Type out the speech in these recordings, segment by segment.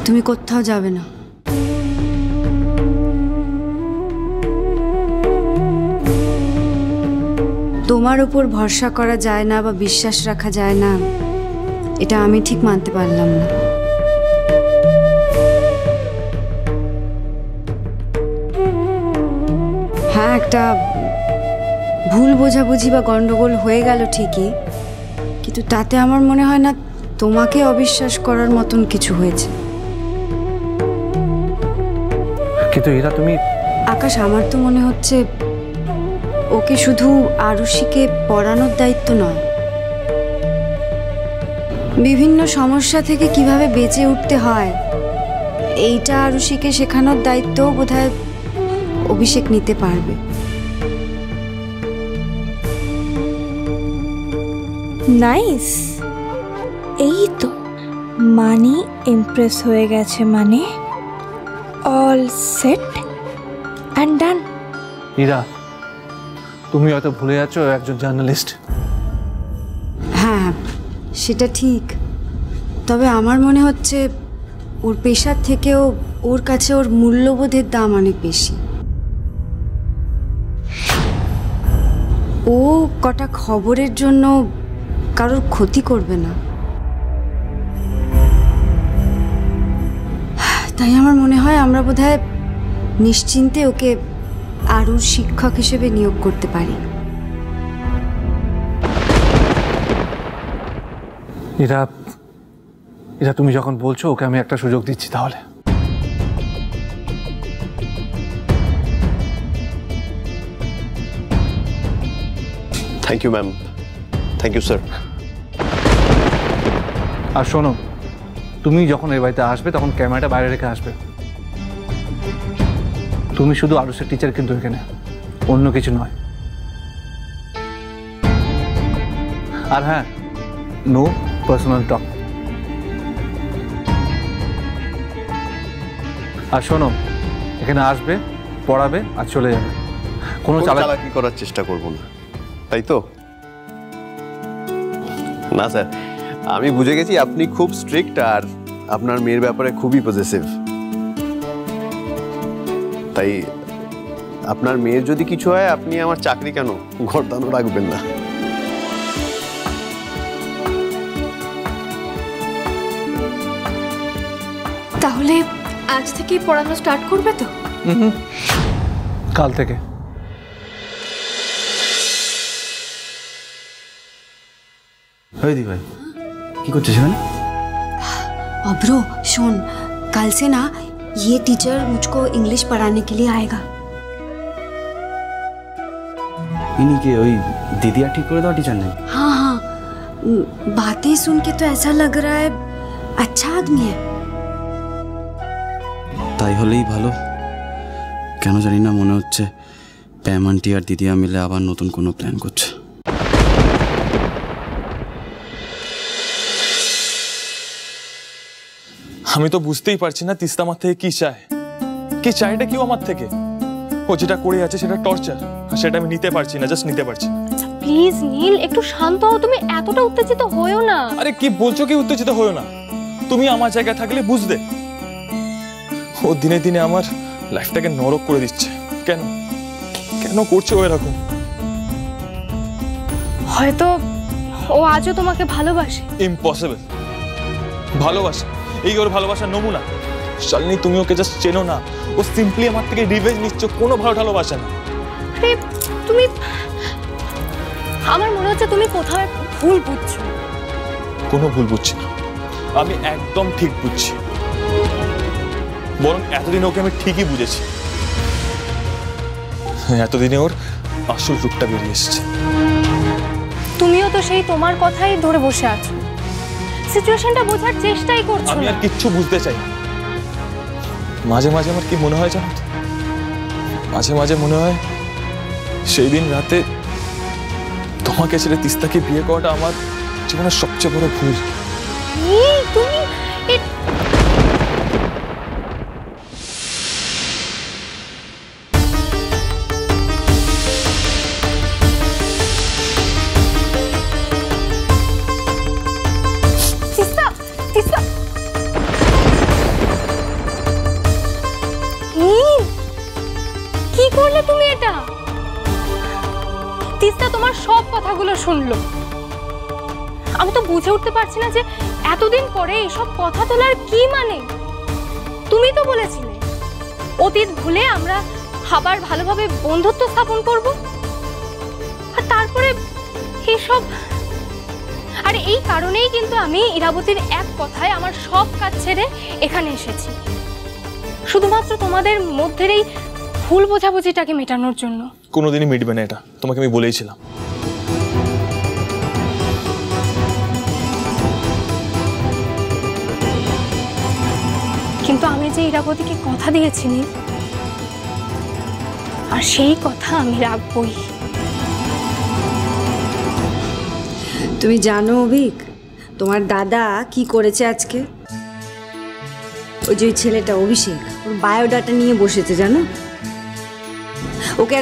তুমি কোথাও যাবে না। তোমার উপর ভরসা করা যায় না বা বিশ্বাস রাখা যায় না, এটা আমি ঠিক মানতে পারলাম না। হ্যাঁ, একটা ভুল বোঝাবুঝি বা গন্ডগোল হয়ে গেল ঠিকই, কিন্তু তাতে আমার মনে হয় না তোমাকে অবিশ্বাস করার মতন কিছু হয়েছে। কিন্তু এরা তুমি আকাশ, আমার তো মনে হচ্ছে ওকে শুধু আরুষিকে পড়ানোর দায়িত্ব নয়, বিভিন্ন সমস্যা থেকে কিভাবে বেঁচে উঠতে হয় এইটা আরুষিকে শেখানোর দায়িত্বও বোধহয় অভিষেক নিতে পারবে। নাইস, এই তো মানি ইমপ্রেস হয়ে গেছে, মানে অল সেট অ্যান্ড ডান। ইরা, তুমি হয়তো ভুলে যাচ্ছ একজন জার্নালিস্ট। হ্যাঁ, সেটা ঠিক, তবে আমার মনে হচ্ছে ওর পেশার থেকেও ওর কাছে ওর মূল্যবোধের দাম অনেক বেশি। ও কটা খবরের জন্য কারোর ক্ষতি করবে না, তাই আমার মনে হয় আমরা বোধহয় নিশ্চিন্তে ওকে আরুর শিক্ষক হিসেবে নিয়োগ করতে পারি। এরা এরা তুমি যখন বলছো, ওকে আমি একটা সুযোগ দিচ্ছি তাহলে। Thank you ma'am, thank you sir. আর শোনো, তুমি যখন এই বাড়িতে আসবে তখন ক্যামেরাটা বাইরে রেখে আসবে। তুমি শুধু আরুষের টিচার কিন্তু এখানে, অন্য কিছু নয়। আর হ্যাঁ, নো পার্সোনাল টক। আর শোনো, এখানে আসবে, পড়াবে আর চলে যাবে, কোনো চালাকি করার চেষ্টা করব না, তাই তো? না স্যার, আমি বুঝে গেছি আপনি খুব স্ট্রিক্ট আর আপনার মেয়ের ব্যাপারে খুবই পজেসিভ। তাই আপনার মেয়ের যদি কিছু হয়, আপনি আমার চাকরি কেন গর্দানও রাখবেন না। তাহলে আজ থেকেই পড়ানো স্টার্ট করবে তো? কাল থেকে। দি ভাই, কি করছিস এখানে? ब्रो सुन, कल से ना ये टीचर मुझको इंग्लिश पढ़ाने के लिए आएगा। इन्हीं के वही दीदिया ठीक कर दो टीचर ने। हाँ हाँ, बातें सुन के तो ऐसा लग रहा है अच्छा आदमी है। তাই হলেই ভালো। কেন জানি না মনে হচ্ছে প্যাম আন্টি আর দিদিয়া মিলে আবার নতুন কোনো প্ল্যান করছে। আমি তো বুঝতেই পারছি না তিস্তা আমার থেকে কি চায়, কি চাইটা কি আমার থেকে। ও যেটা করে আছে সেটা টর্চার, আর সেটা আমি নিতে পারছি না, জাস্ট নিতে পারছি না। প্লিজ নীল, একটু শান্ত হও, তুমি এতটা উত্তেজিত হয়ো না। আরে কি বলছো, কি উত্তেজিত হয়ো না? তুমি আমার জায়গায় থাকলে বুঝতে। ও দিনে দিনে আমার লাইফটাকে নরক করে দিচ্ছে। কেন কেন করছে ও এরকম? হয়তো ও আজও তোমাকে ভালোবাসে। ইম্পসিবল। ভালোবাসা, এই ওর ভালোবাসার নমুনা। শালিনী, তুমি ওকে জাস্ট চেনো না। ও সিম্পলি আমার থেকে রিভেঞ্জ নিচ্ছ, কোনো ভালোবাসা না। তুমি, আমার মনে হচ্ছে তুমি কোথাও ভুল বুঝছো। কোনো ভুল বুঝছি না, আমি একদম ঠিক বুঝছি। বরং এতদিন ওকে আমি ঠিকই বুঝেছি, এতদিনে ওর আসল রূপটা বেরিয়ে এসেছে। তুমিও তো সেই তোমার কথাই ধরে বসে আছো, সিচুয়েশনটা বোঝার চেষ্টাই করছো। আমি আর কিচ্ছু বুঝতে চাই না। মাঝে মাঝে আমার কি মনে হয় জানো তো, মাঝে মাঝে মনে হয় সেই দিন রাতে তোমাকে ছেড়ে তিস্তাকে বিয়ে করাটা আমার জীবনের সবচেয়ে বড় ভুল। তুমি তুমি এটা? তিস্তা তোমার সব কথাগুলো শুনলো। আমি তো বুঝে উঠতে পারছি না যে এতদিন পরে এসব কথা তোলার কি মানে। তুমি তো বলেছিলে অতীত ভুলে আমরা আবার ভালোভাবে বন্ধুত্ব স্থাপন করব, আর তারপরে এসব। আর এই কারণেই কিন্তু আমি ইরাবতীর এক কথায় আমার সব কাজ ছেড়ে এখানে এসেছি, শুধুমাত্র তোমাদের মধ্যের এই ভুল বোঝাবুঝিটাকে মেটানোর জন্য। কোনোদিনই মিটবে না এটা, তোমাকে আমি বলেইছিলাম। কিন্তু আমি যে ইরাবতীকে কথা দিয়েছি নীল, আর সেই কথা আমি রাখবই। তুমি জানো অভিক, তোমার দাদা কি করেছে আজকে? ওই যে ছেলেটা অভিষেক, ওর বায়োডাটা নিয়ে বসেছে জানো। ওকে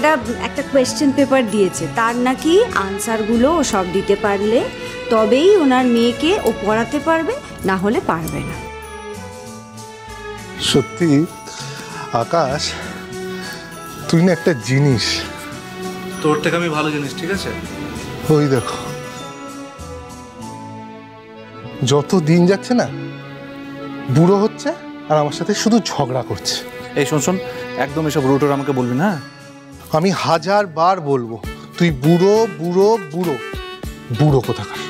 একটা কোয়েশ্চেন পেপার দিয়েছে, তার নাকি আনসারগুলো ও সব দিতে পারলে তবেই ওনার মেয়েকে ও পড়াতে পারবে, না হলে পারবে না। সত্যি আকাশ, তুই না একটা জিনিস। তোর থেকে আমি ভালো জিনিস, ঠিক আছে? ওই দেখো, যত দিন যাচ্ছে না বুড়ো হচ্ছে আর আমার সাথে শুধু ঝগড়া করছে। এই শোন শোন, একদম এসব রুটোর আমাকে বলবি না। আমি 1000 বার বলবো, তুই বুড়ো বুড়ো বুড়ো বুড়ো কোথাকার।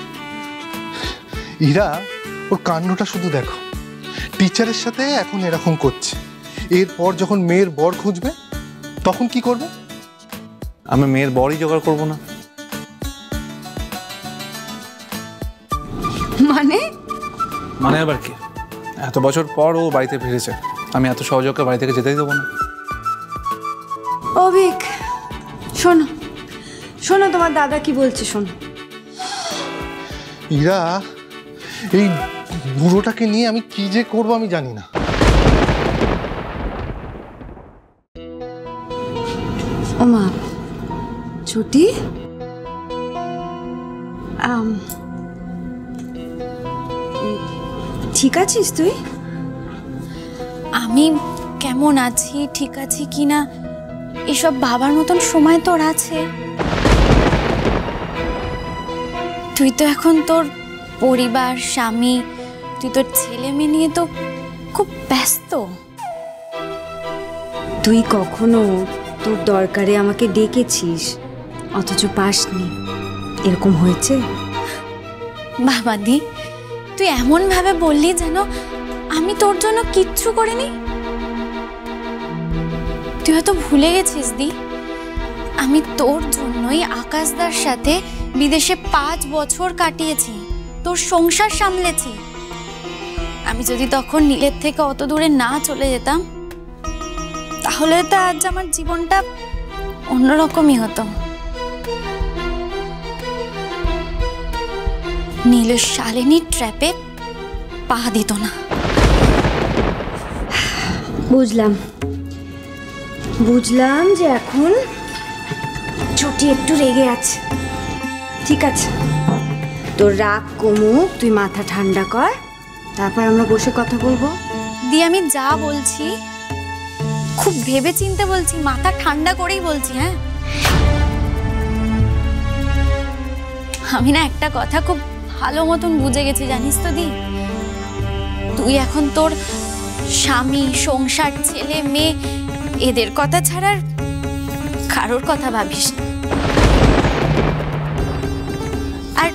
ইরা ওর কাণ্ডটা শুধু দেখো, টিচারের সাথে এখন এরকম করছে, এরপর যখন মেয়ের বর খুঁজবে তখন কি করবে? আমি মেয়ের বরই জোগাড় করবো না। মানে আবার কি? এত বছর পর ও বাড়িতে ফিরেছে, আমি এত সহজে ওকে বাড়ি থেকে যেতেই দেবো না। অভিক শোনো শোনো, তোমার দাদা কি বলছে শোনো। ইরা, এই বুড়োটাকে নিয়ে আমি কি যে করবো আমি জানি না। ও মা, ছুটি ঠিক আছিস তুই? আমি কেমন আছি, ঠিক আছি কি না এসব ভাবার মতন সময় তোর আছে? তুই তো এখন তোর পরিবার, স্বামী, তুই তোর ছেলে মেয়ে নিয়ে তো খুব ব্যস্ত। তুই কখনো তোর দরকারে আমাকে ডেকেছিস অথচ পাসনি, এরকম হয়েছে? বাবাদি, তুই এমন ভাবে বললি যেন আমি তোর জন্য কিচ্ছু করিনি। তুই হয়তো ভুলে গেছিস দি, আমি তোর জন্যই আকাশদার সাথে বিদেশে 5 বছর কাটিয়েছি, তোর সংসার সামলেছি। আমি যদি তখন নীলের থেকে অত দূরে না চলে যেতাম তাহলে তো আজ আমার জীবনটা অন্যরকমই হতো। নীলের শালিনীর ট্র্যাপে পা দিত না। বুঝলাম যে এখন ছুটি একটু রেগে আছে। ঠিক আছে, তোর রাগ কমুক, তুই মাথা ঠান্ডা কর, তারপর আমরা বসে কথা বলবো। দি, আমি যা বলছি খুব ভেবে চিন্তে বলছি, মাথা ঠান্ডা করেই বলছি। হ্যাঁ, আমি না একটা কথা খুব ভালো মতন বুঝে গেছি, জানিস তো দি, তুই এখন তোর স্বামী, সংসার, ছেলে মেয়ে এদের কথা ছাড়া কারোর কথা ভাবিস না। আর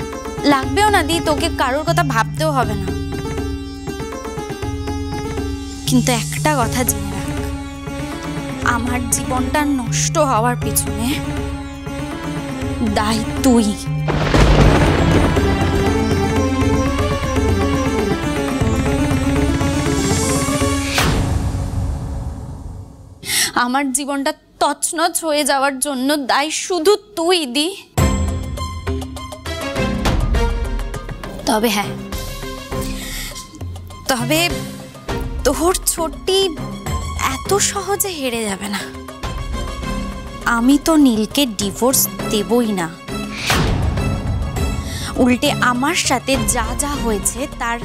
লাগবেও না দি, তোকে কারোর কথা ভাবতেও হবে না। কিন্তু একটা কথা জেনে রাখ, আমার জীবনটা নষ্ট হওয়ার পিছনে দায়ী তুই। আমার জীবনটা তছনছ হয়ে যাওয়ার জন্য দায়ী শুধু তুই দি। তবে হ্যাঁ, তবে তোর ছোটি এত সহজে হেরে যাবে না। আমি তো নীলকে ডিভোর্স দেবই না, উল্টে আমার সাথে যা যা হয়েছে তার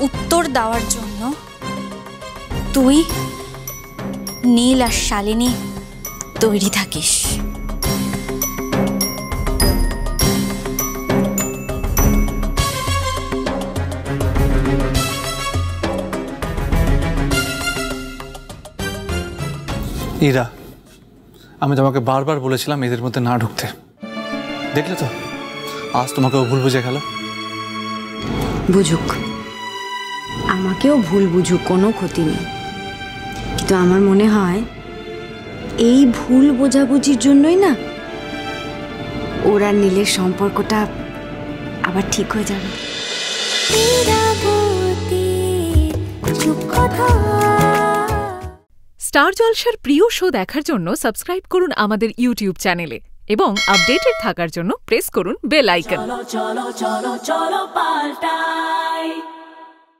উত্তর দেওয়ার জন্য তুই, নীল আর শালিনী তৈরি থাকিস। ইরা, আমি তোমাকে বারবার বলেছিলাম এদের মধ্যে না ঢুকতে, দেখলে তো আজ তোমাকেও ভুল বুঝে গেল। বুঝুক, আমাকেও ভুল বুঝুক, কোনো ক্ষতি নেই, কিন্তু আমার মনে হয় এই ভুল বোঝাবুঝির জন্যই না ওরা নীলের সম্পর্কটা আবার ঠিক হয়ে যাবে। স্টার জলসার প্রিয় শো দেখার জন্য সাবস্ক্রাইব করুন আমাদের ইউটিউব চ্যানেলে এবং আপডেটেড থাকার জন্য প্রেস করুন বেল আইকন। চলো চলো চলো চলো পাল্টাই।